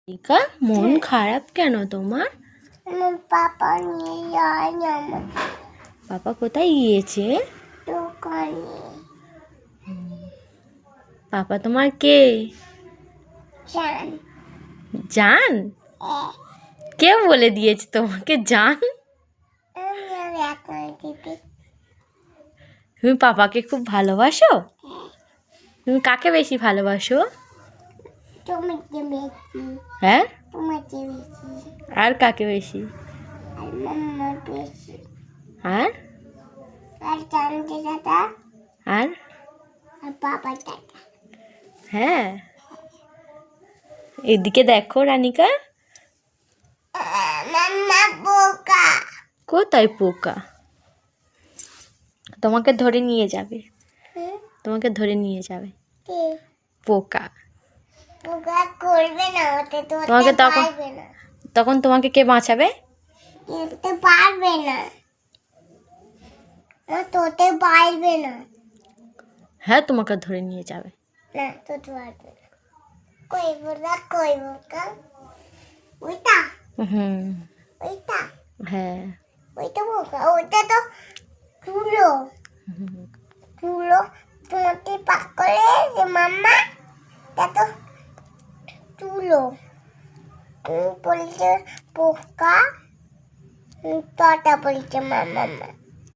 রিকা, মন খারাপ কেন তোমার? পাপা নিয়ে যায়নি আমার পাপা কোথায় গিয়েছে? দোকানে। পাপা তোমার কে? জান জান? কে বলে দিয়েছে তোমাকে জান? আমি এখন দিদি তুমি পাপাকে খুব ভালোবাসো? তুমি কাকে বেশি ভালোবাসো? তোমাকে বেশি হ্যাঁ, তোমাকে বেশি আর কাকে বেশি? আর মাম্মা বেশি আর আর জানতে দাদা আর আর বাবা দাদা। হ্যাঁ, এদিকে দেখো রানিকা। মাম্মা বোকা। কোথায় পোকা? তোমাকে ধরে নিয়ে যাবে, তোমাকে ধরে নিয়ে যাবে পোকা। বোকা করবে না, ওতে তো তোমাকে তখন পারবে না, তখন তোমাকে কে বাঁচাবে? খেলতে পারবে না, ও তোতে পারবে না। হ্যাঁ, তোমাকে ধরে নিয়ে যাবে। না তোতে পারবে না। কই বোকা ওইটা হুম, ওইটা হ্যাঁ। ওইটা বোকা, ওইটা তো তুলো তুলো তোমাকে পাকলে যে মাম্মা তা তো তুলো বলছে পোকা, তটা বলছে মাম্মা।